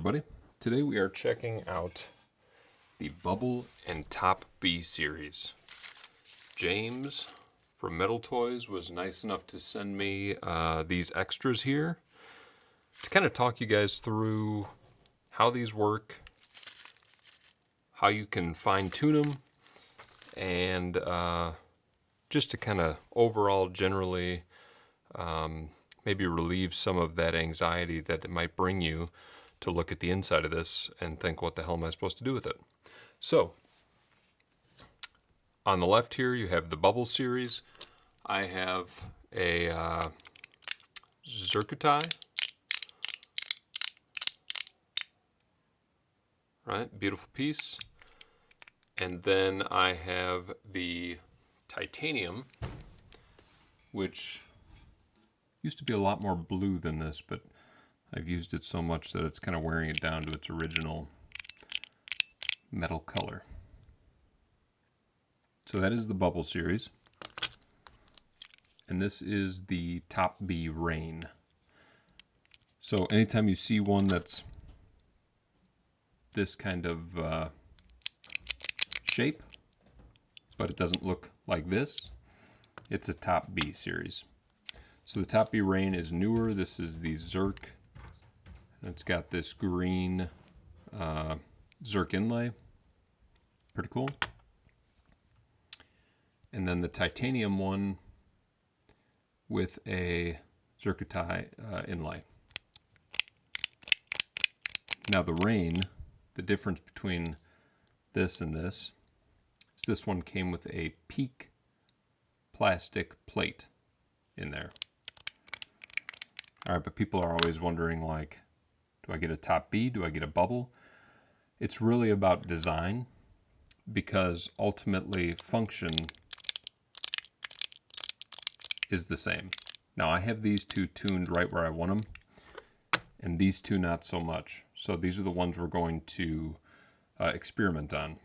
everybody. Today we are checking out the Bubble and Top B series. James from Metal Toys was nice enough to send me these extras here to kind of talk you guys through how these work, how you can fine-tune them, and just to kind of overall generally maybe relieve some of that anxiety that it might bring you to look at the inside of this and think, what the hell am I supposed to do with it? So, on the left here, you have the Bubble series. I have a Zircuti. Right, beautiful piece. And then I have the Titanium, which used to be a lot more blue than this, but I've used it so much that it's kind of wearing it down to its original metal color. So that is the Bubble series. And this is the Top B Rain. So anytime you see one that's this kind of shape, but it doesn't look like this, it's a Top B series. So the Top B Rain is newer. This is the Zirc. It's got this green Zirc inlay. Pretty cool. And then the Titanium one with a Zircuti inlay. Now the Rain, the difference between this and this is this one came with a Peak plastic plate in there. All right, but people are always wondering, like, do I get a Top B? Do I get a Bubble? It's really about design, because ultimately function is the same. Now I have these two tuned right where I want them, and these two not so much. So these are the ones we're going to experiment on.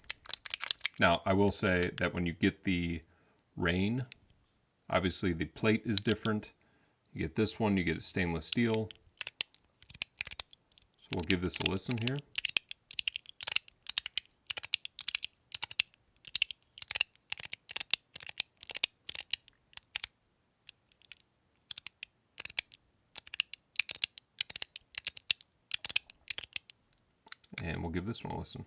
Now I will say that when you get the Rain, obviously the plate is different. You get this one, you get a stainless steel. So we'll give this a listen here. And we'll give this one a listen.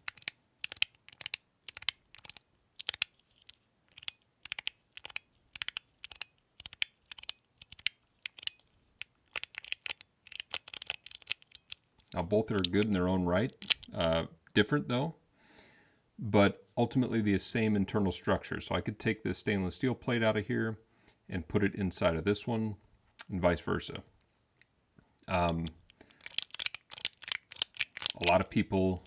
Now both are good in their own right, different though, but ultimately the same internal structure. So I could take this stainless steel plate out of here and put it inside of this one, and vice versa. A lot of people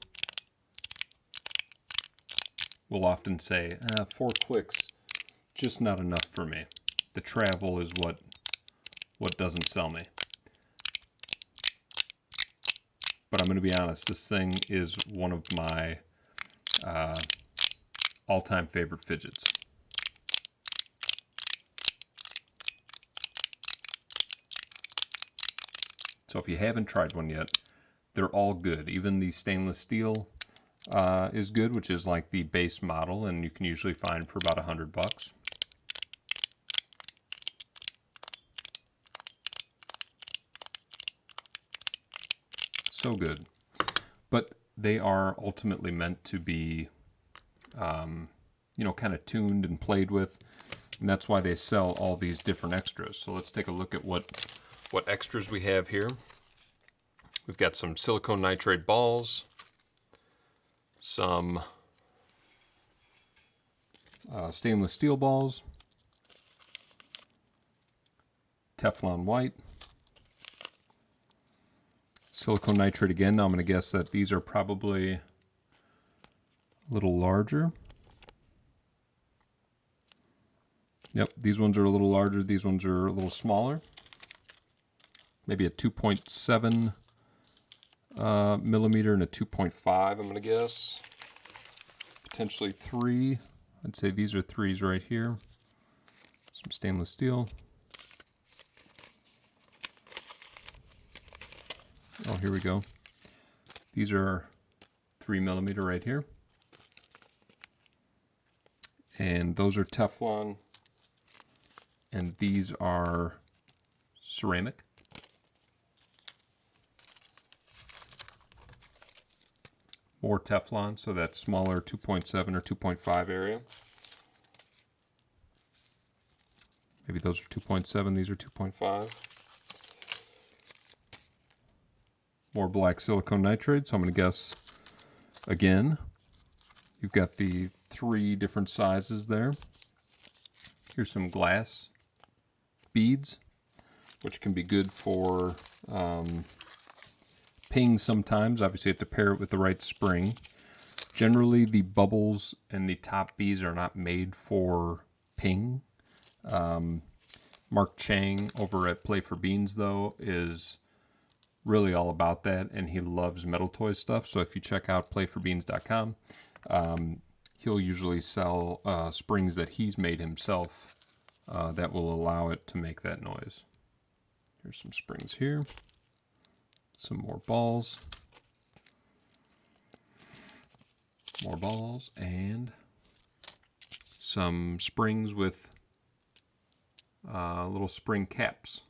will often say, 4 clicks, just not enough for me. The travel is what doesn't sell me. But I'm going to be honest, this thing is one of my all-time favorite fidgets. So if you haven't tried one yet, they're all good. Even the stainless steel is good, which is like the base model, and you can usually find for about $100. So good. But they are ultimately meant to be, kind of tuned and played with, and that's why they sell all these different extras. So let's take a look at what extras we have here. We've got some silicone nitride balls, some stainless steel balls, Teflon white, silicone nitride again. Now I'm going to guess that these are probably a little larger. Yep, these ones are a little larger. These ones are a little smaller. Maybe a 2.7 millimeter and a 2.5, I'm going to guess. Potentially 3. I'd say these are 3s right here. Some stainless steel. Oh, here we go. These are 3mm right here. And those are Teflon. And these are ceramic. More Teflon, so that smaller 2.7 or 2.5 area. Maybe those are 2.7, these are 2.5. More black silicone nitride, so I'm going to guess again. You've got the 3 different sizes there. Here's some glass beads, which can be good for ping sometimes. Obviously, you have to pair it with the right spring. Generally, the bubbles and the top beads are not made for ping. Mark Chang over at Play for Beans, though, is really all about that, and he loves metal toy stuff. So if you check out playforbeans.com, he'll usually sell springs that he's made himself that will allow it to make that noise. Here's some springs here. Some more balls. More balls, and some springs with little spring caps.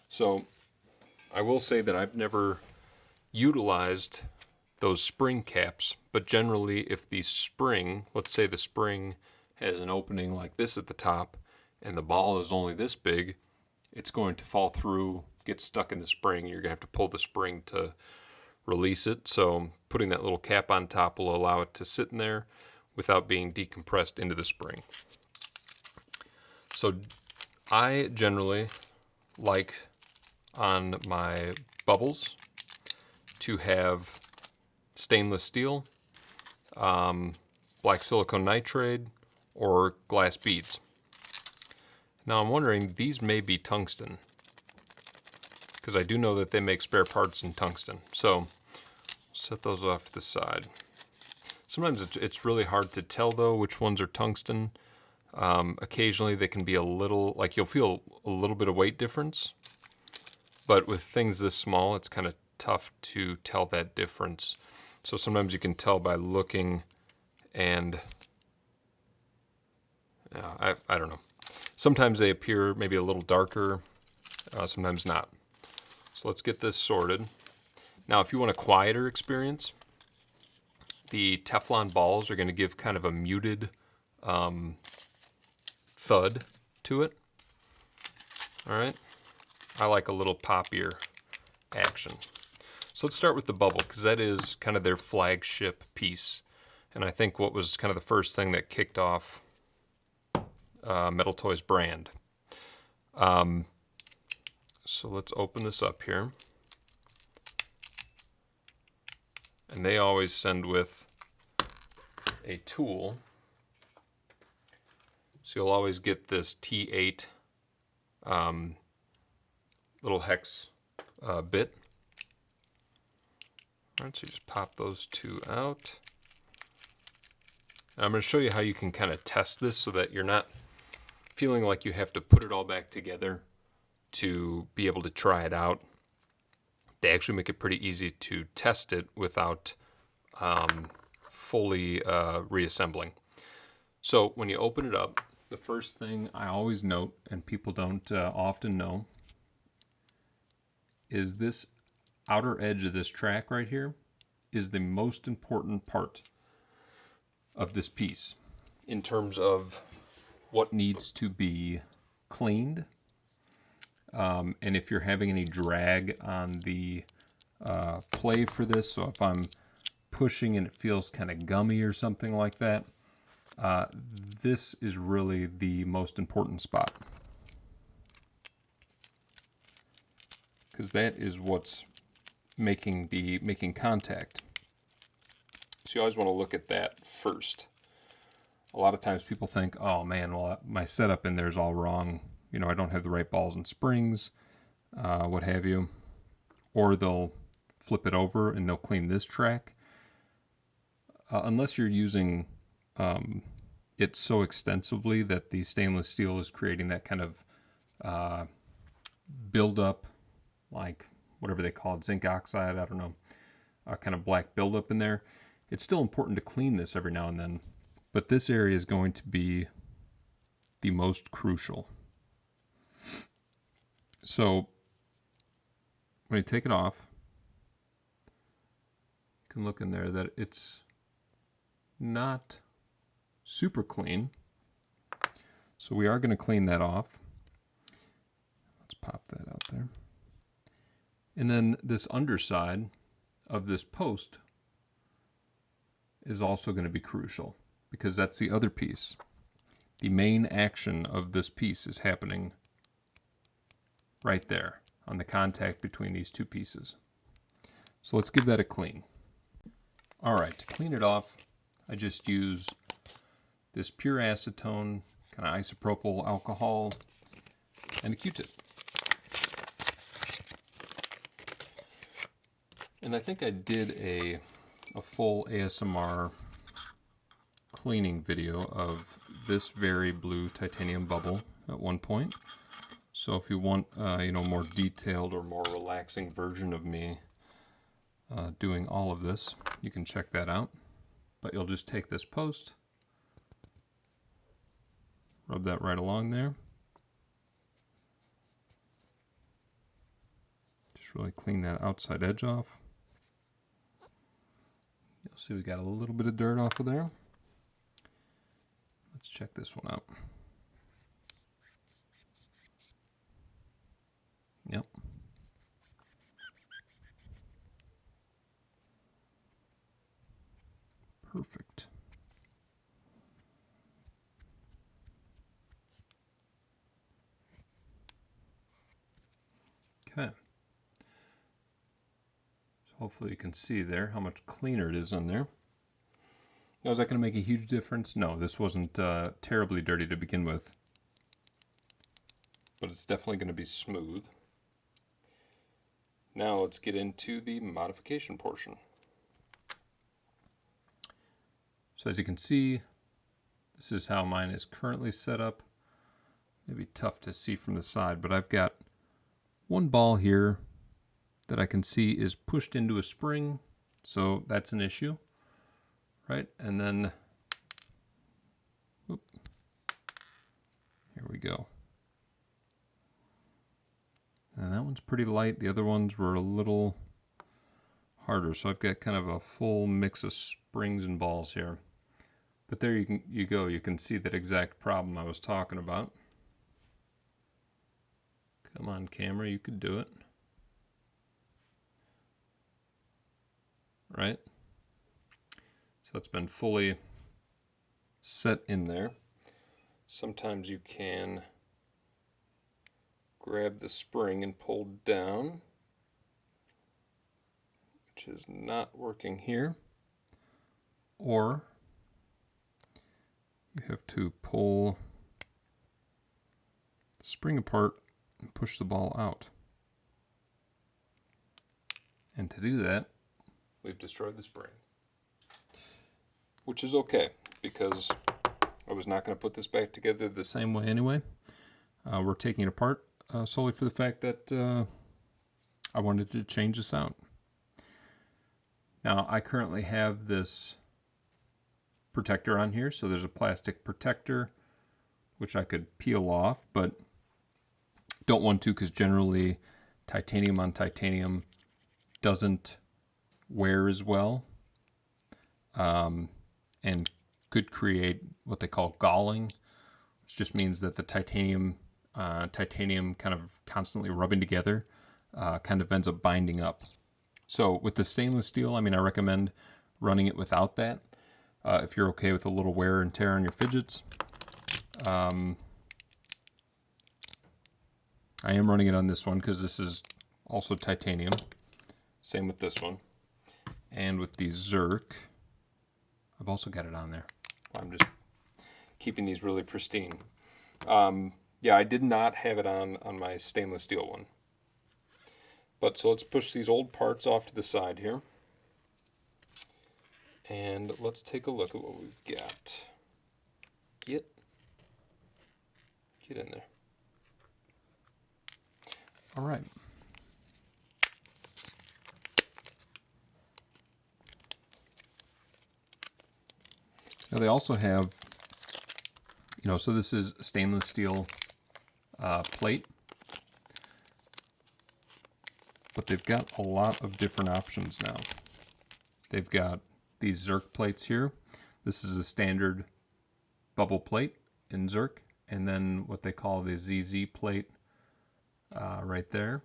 So I will say that I've never utilized those spring caps, but generally if the spring, let's say the spring has an opening like this at the top and the ball is only this big, it's going to fall through, get stuck in the spring. You're going to have to pull the spring to release it. So putting that little cap on top will allow it to sit in there without being decompressed into the spring. So I generally like on my bubbles to have stainless steel, black silicone nitride, or glass beads. Now I'm wondering, these may be tungsten, because I do know that they make spare parts in tungsten. So set those off to the side. Sometimes it's really hard to tell though which ones are tungsten. Occasionally they can be a little, like you'll feel a little bit of weight difference, but with things this small, it's kind of tough to tell that difference. So sometimes you can tell by looking, and I don't know. Sometimes they appear maybe a little darker, sometimes not. So let's get this sorted. Now, if you want a quieter experience, the Teflon balls are going to give kind of a muted thud to it. All right. I like a little poppier action. So let's start with the bubble, because that is kind of their flagship piece. And I think what was kind of the first thing that kicked off Metal Toys brand. So let's open this up here. And they always send with a tool. So you'll always get this T8 little hex bit. All right, so you just pop those 2 out. And I'm going to show you how you can kind of test this so that you're not feeling like you have to put it all back together to be able to try it out. They actually make it pretty easy to test it without fully reassembling. So when you open it up, the first thing I always note, and people don't often know, is this outer edge of this track right here is the most important part of this piece in terms of what needs to be cleaned. And if you're having any drag on the play for this, so if I'm pushing and it feels kind of gummy or something like that, this is really the most important spot, because that is what's making contact. So you always want to look at that first. A lot of times people think, oh man, well, my setup in there is all wrong. You know, I don't have the right balls and springs, what have you. Or they'll flip it over and they'll clean this track. Unless you're using it so extensively that the stainless steel is creating that kind of buildup, like whatever they call it, zinc oxide, I don't know. kind of black buildup in there. It's still important to clean this every now and then, but this area is going to be the most crucial. So when you take it off, you can look in there that it's not super clean. So we are going to clean that off. Let's pop that out there. And then this underside of this post is also going to be crucial because that's the other piece. The main action of this piece is happening right there on the contact between these two pieces. So let's give that a clean. All right, to clean it off, I just use this pure acetone, kind of isopropyl alcohol, and a Q-tip. And I think I did a full ASMR cleaning video of this very blue titanium bubble at one point. So if you want, more detailed or more relaxing version of me doing all of this, you can check that out. But you'll just take this post, rub that right along there. Just really clean that outside edge off. You'll see we got a little bit of dirt off of there. Let's check this one out. Yep. Perfect. Okay. So hopefully you can see there how much cleaner it is on there. Now, is that going to make a huge difference? No, this wasn't terribly dirty to begin with. But it's definitely going to be smooth. Now let's get into the modification portion. So as you can see, this is how mine is currently set up. Maybe tough to see from the side, but I've got one ball here that I can see is pushed into a spring, so that's an issue, right? And then, whoop, here we go. And that one's pretty light. The other ones were a little harder, so I've got kind of a full mix of springs and balls here. But there you go. You can see that exact problem I was talking about. Come on, camera, you could do it. Right? So it's been fully set in there. Sometimes you can grab the spring and pull down, which is not working here. Or you have to pull the spring apart and push the ball out. And to do that, we've destroyed the spring. Which is okay, because I was not going to put this back together the same way anyway. We're taking it apart solely for the fact that I wanted to change this out. Now, I currently have this protector on here, so there's a plastic protector which I could peel off, but don't want to because generally titanium on titanium doesn't wear as well, and could create what they call galling, which just means that the titanium kind of constantly rubbing together kind of ends up binding up. So with the stainless steel, I mean, I recommend running it without that. If you're okay with a little wear and tear on your fidgets. I am running it on this one because this is also titanium. Same with this one. And with the Zerk, I've also got it on there. I'm just keeping these really pristine. Yeah, I did not have it on my stainless steel one. But so let's push these old parts off to the side here. And let's take a look at what we've got. Get in there. All right. Now they also have, so this is stainless steel plate, but they've got a lot of different options now. They've got these Zerk plates here. This is a standard bubble plate in Zerk, and then what they call the ZZ plate right there.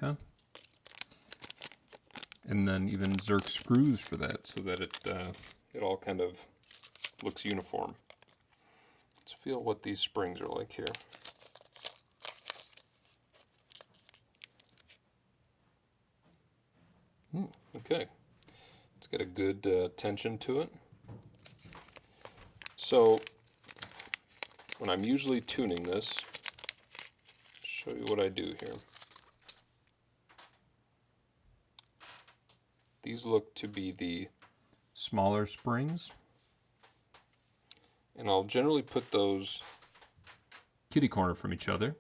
Okay. And then even Zerk screws for that, so that it all kind of looks uniform. Let's feel what these springs are like here. Okay, it's got a good tension to it. So when I'm usually tuning this, show you what I do here. These look to be the smaller springs, and I'll generally put those kitty corner from each other.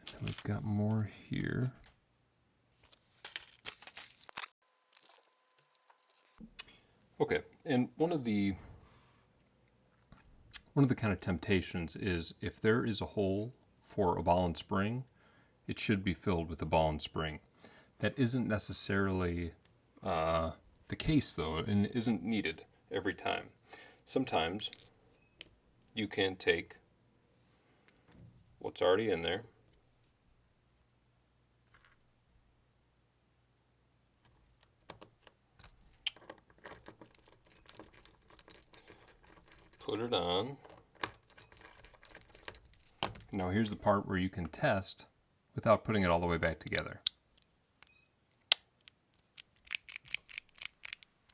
And then we've got more here. Okay, and one of the kind of temptations is if there is a hole for a ball and spring, it should be filled with a ball and spring. That isn't necessarily the case, though, and isn't needed every time. Sometimes you can take what's already in there, put it on. Now here's the part where you can test without putting it all the way back together.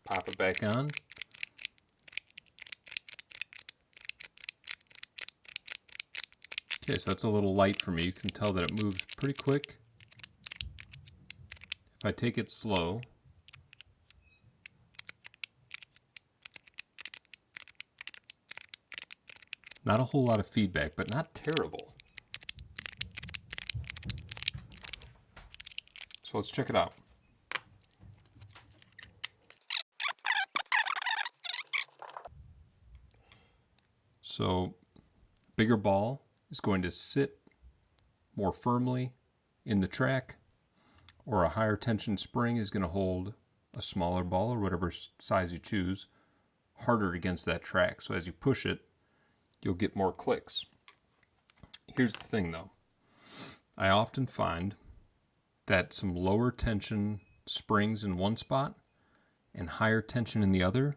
Pop it back on. Okay, so that's a little light for me. You can tell that it moves pretty quick. If I take it slow, not a whole lot of feedback, but not terrible. So let's check it out. So, bigger ball is going to sit more firmly in the track, or a higher tension spring is going to hold a smaller ball, or whatever size you choose, harder against that track. So as you push it, you'll get more clicks. Here's the thing though. I often find that some lower tension springs in one spot and higher tension in the other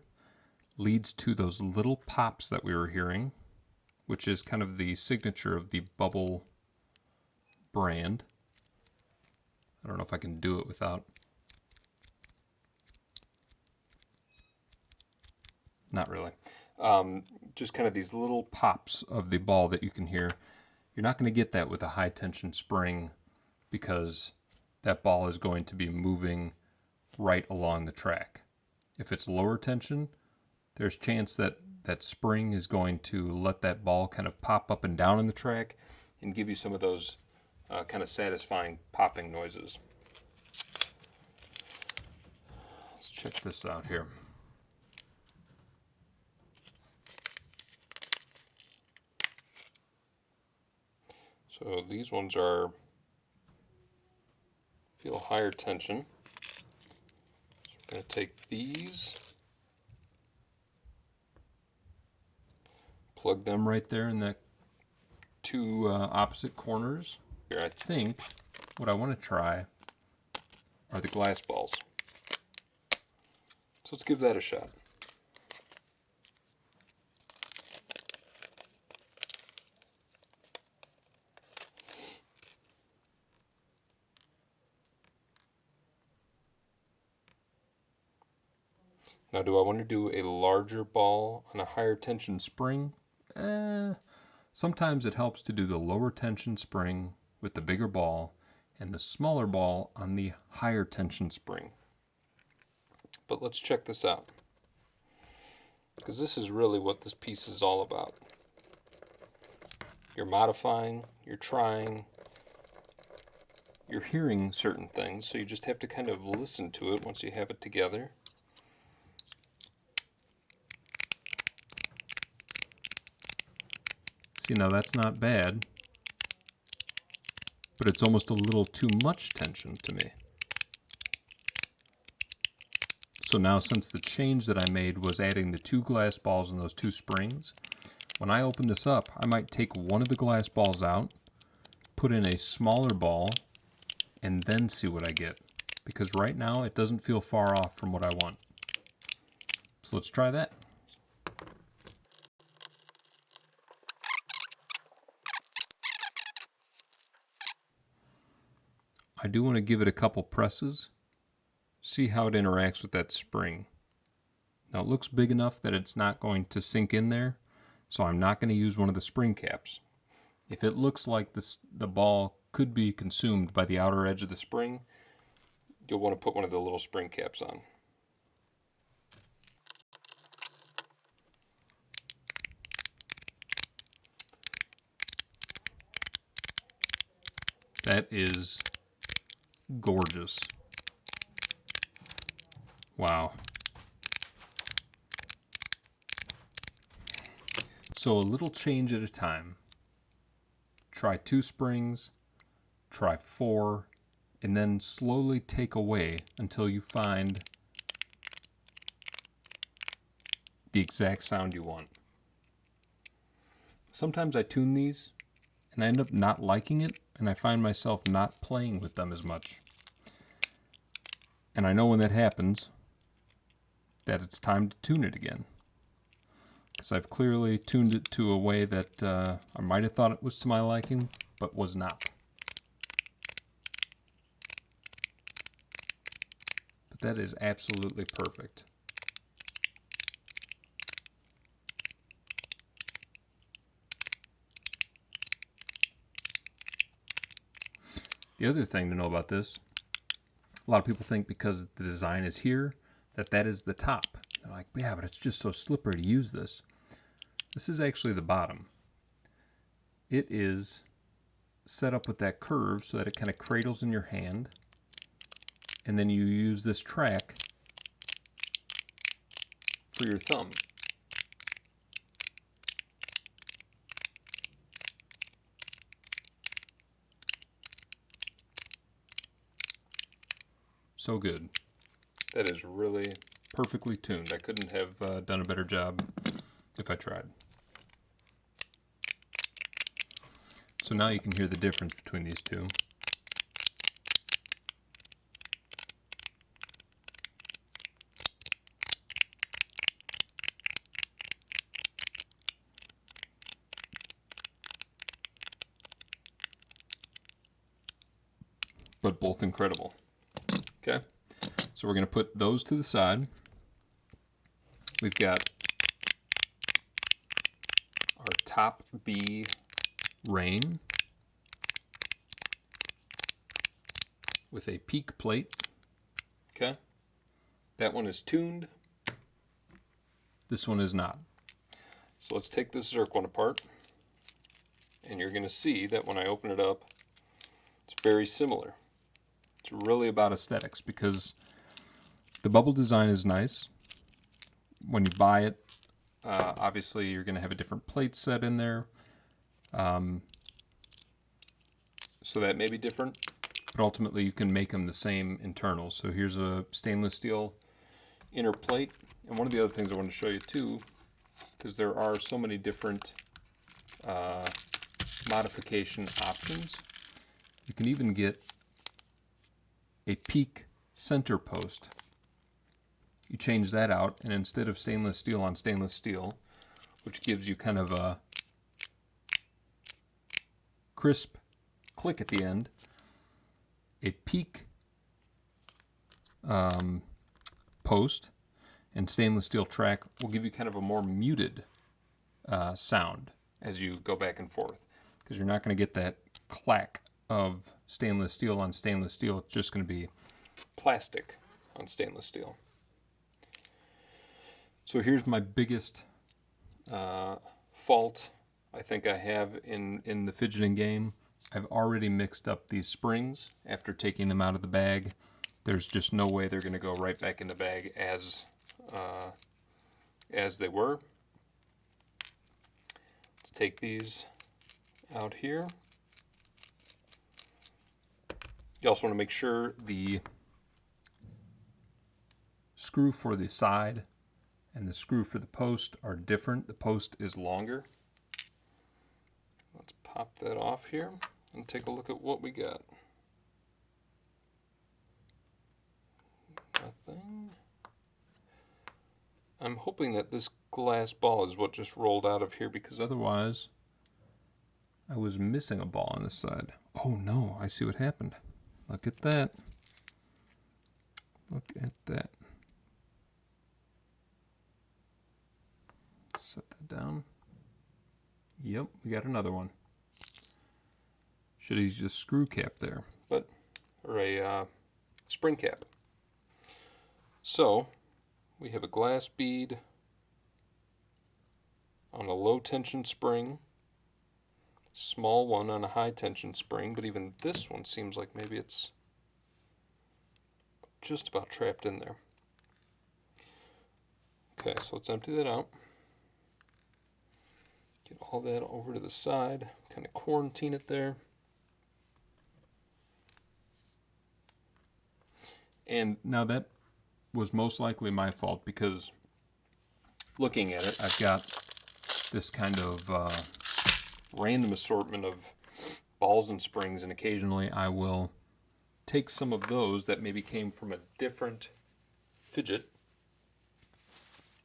leads to those little pops that we were hearing, which is kind of the signature of the Bubble brand. I don't know if I can do it without. Not really. Just kind of these little pops of the ball that you can hear. You're not going to get that with a high tension spring because that ball is going to be moving right along the track. If it's lower tension, there's a chance that that spring is going to let that ball kind of pop up and down in the track and give you some of those kind of satisfying popping noises. Let's check this out here. So these ones feel higher tension. So we're going to take these, plug them right there in the two opposite corners. Here, I think what I want to try are the glass balls. So let's give that a shot. Now, do I want to do a larger ball on a higher tension spring? Sometimes it helps to do the lower tension spring with the bigger ball and the smaller ball on the higher tension spring. But let's check this out, because this is really what this piece is all about. You're modifying, you're trying, you're hearing certain things, so you just have to kind of listen to it once you have it together. See, now that's not bad, but it's almost a little too much tension to me. So now, since the change that I made was adding the 2 glass balls and those 2 springs, when I open this up, I might take one of the glass balls out, put in a smaller ball, and then see what I get. Because right now, it doesn't feel far off from what I want. So let's try that. I do want to give it a couple presses, see how it interacts with that spring. Now it looks big enough that it's not going to sink in there, so I'm not going to use one of the spring caps. If it looks like the ball could be consumed by the outer edge of the spring, you'll want to put one of the little spring caps on. That is gorgeous. Wow. So a little change at a time. Try 2 springs, try 4, and then slowly take away until you find the exact sound you want. Sometimes I tune these and I end up not liking it, and I find myself not playing with them as much. And I know when that happens that it's time to tune it again. Because I've clearly tuned it to a way that I might have thought it was to my liking, but was not. But that is absolutely perfect. The other thing to know about this, a lot of people think because the design is here, that is the top. They're like, yeah, but it's just so slippery to use this. This is actually the bottom. It is set up with that curve so that it kind of cradles in your hand, and then you use this track for your thumb. So good. That is really perfectly tuned. I couldn't have done a better job if I tried. So now you can hear the difference between these two. But both incredible. Okay, so we're going to put those to the side. We've got our top B Rain with a peak plate. Okay, that one is tuned. This one is not. So let's take this Zerk one apart, and you're going to see that when I open it up, it's very similar. It's really about aesthetics, because the bubble design is nice. When you buy it, obviously you're going to have a different plate set in there. So that may be different, but ultimately you can make them the same internal. So here's a stainless steel inner plate. And one of the other things I want to show you too, because there are so many different modification options, you can even get a peak center post. You change that out, and instead of stainless steel on stainless steel, which gives you kind of a crisp click at the end, a peak post and stainless steel track will give you kind of a more muted sound as you go back and forth, because you're not going to get that clack of stainless steel on stainless steel. It's just going to be plastic on stainless steel. So here's my biggest fault I think I have in the fidgeting game. I've already mixed up these springs after taking them out of the bag. There's just no way they're going to go right back in the bag as they were. Let's take these out here. You also want to make sure the screw for the side and the screw for the post are different. The post is longer. Let's pop that off here and take a look at what we got. Nothing. I'm hoping that this glass ball is what just rolled out of here, because otherwise I was missing a ball on this side. Oh no, I see what happened. Look at that. Look at that. Set that down. Yep, we got another one. Should have used a screw cap there, or a spring cap. So we have a glass bead on a low tension spring, small one on a high tension spring, but even this one seems like maybe it's just about trapped in there. Okay, so let's empty that out. Get all that over to the side, kind of quarantine it there. And now that was most likely my fault, because looking at it, I've got this kind of random assortment of balls and springs, and occasionally I will take some of those that maybe came from a different fidget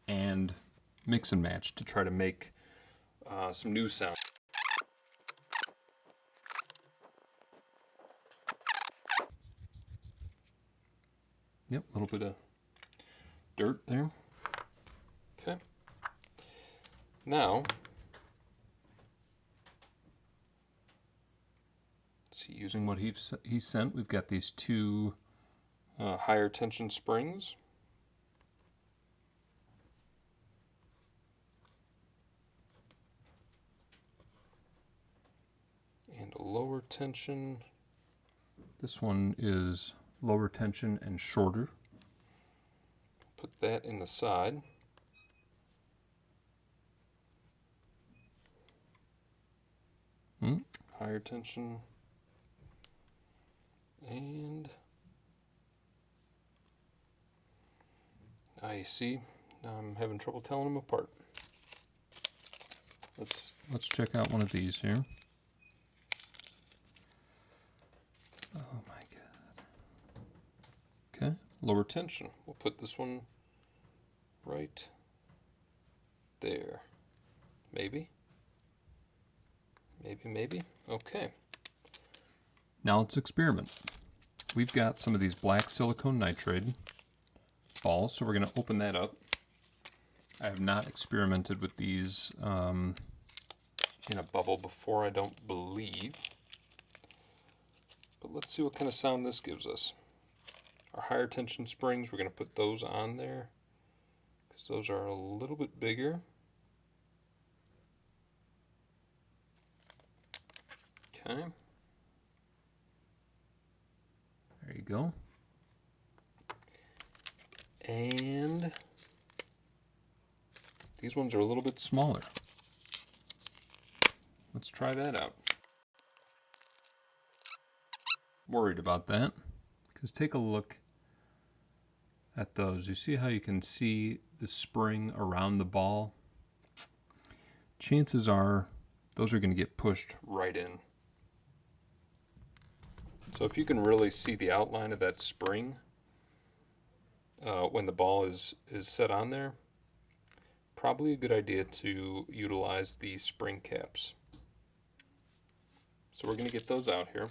and mix and match to try to make some new sound. Yep, a little bit of dirt there. Okay. Now, see, using what he sent, we've got these two higher tension springs. And a lower tension. This one is lower tension and shorter. Put that in the side. Higher tension. And I see. Now I'm having trouble telling them apart. Let's check out one of these here. Oh my god. Okay, lower tension. We'll put this one right there. Maybe. Maybe. Okay. Now let's experiment. We've got some of these black silicone nitride balls, so we're going to open that up. I have not experimented with these in a bubble before, I don't believe. But let's see what kind of sound this gives us. Our higher tension springs, we're going to put those on there, because those are a little bit bigger. Okay. There you go. And these ones are a little bit smaller. Let's try that out. Worried about that, because take a look at those. You see how you can see the spring around the ball? Chances are those are going to get pushed right in. So if you can really see the outline of that spring when the ball is set on there, probably a good idea to utilize the spring caps. So we're going to get those out here.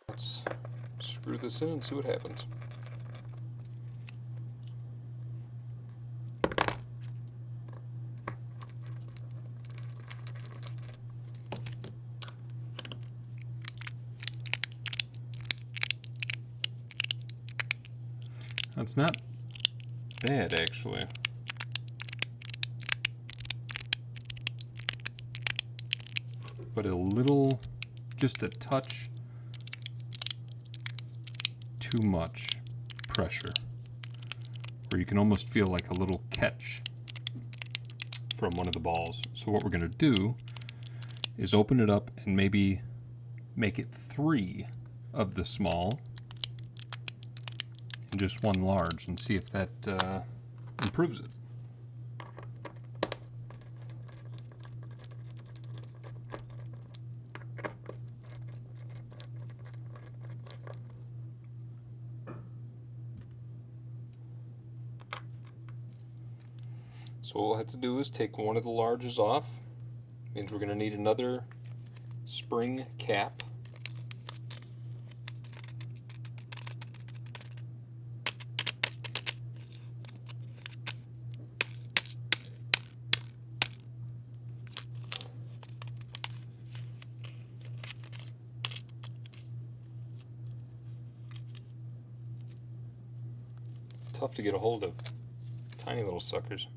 Let's screw this in and see what happens. That's not bad, actually. but a little, just a touch too much pressure, where you can almost feel like a little catch from one of the balls. So what we're going to do is open it up and maybe make it 3 of the small and just 1 large, and see if that improves it. So what we'll have to do is take one of the larges off. Means we're going to need another spring cap. Tough to get a hold of. Tiny little suckers.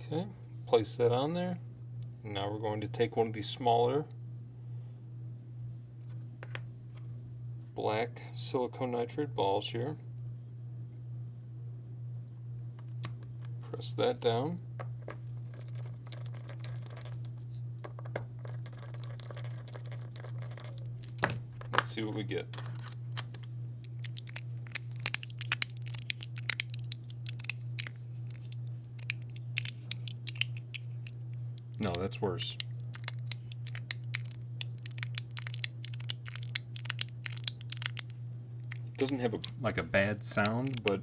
Okay, place that on there. Now we're going to take one of these smaller black silicone nitride balls here. Press that down. Let's see what we get. No, that's worse. Doesn't have like a bad sound, but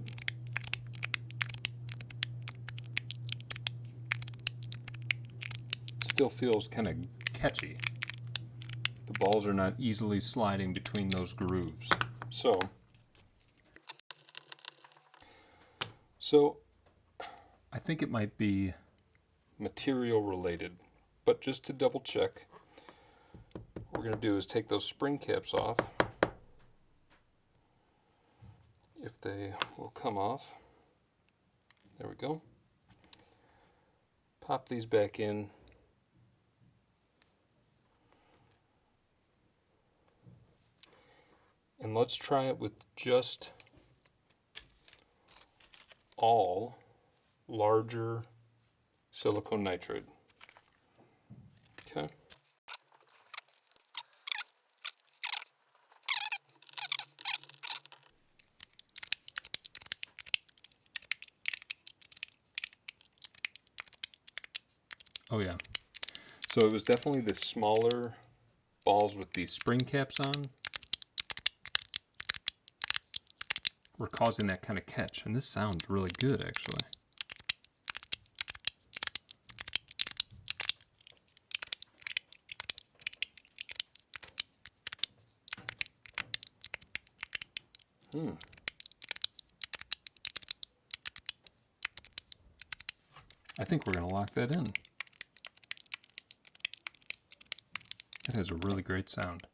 still feels kind of catchy. The balls are not easily sliding between those grooves. So I think it might be material related, but just to double check, what we're going to do is take those spring caps off, if they will come off. There we go. Pop these back in. And let's try it with just all larger silicone nitride. Okay. Oh yeah. So it was definitely the smaller balls with these spring caps on were causing that kind of catch, and this sounds really good actually. I think we're going to lock that in. It has a really great sound.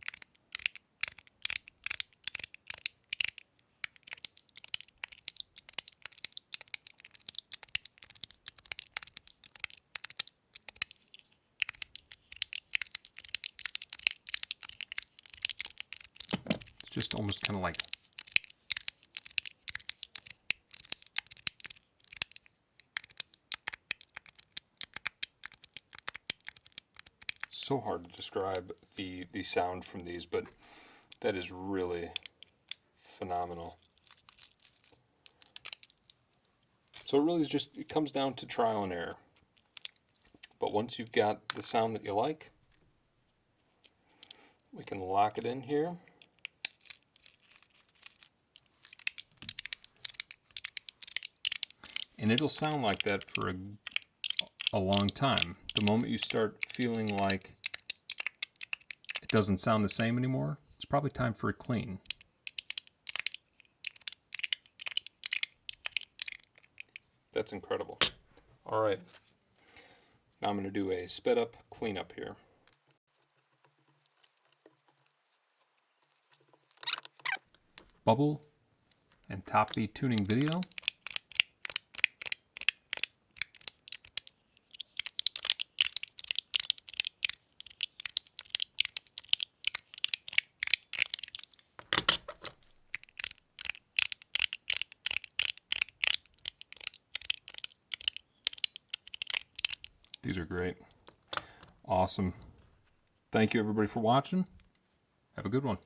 It's just almost kind of like so hard to describe the sound from these, but that is really phenomenal. So it really is just, it comes down to trial and error. But once you've got the sound that you like, we can lock it in here. And it'll sound like that for a long time. The moment you start feeling like it doesn't sound the same anymore, it's probably time for a clean. That's incredible. All right, now I'm going to do a sped up cleanup here. Bubble and top B tuning video. These are great. Awesome. Thank you everybody for watching. Have a good one.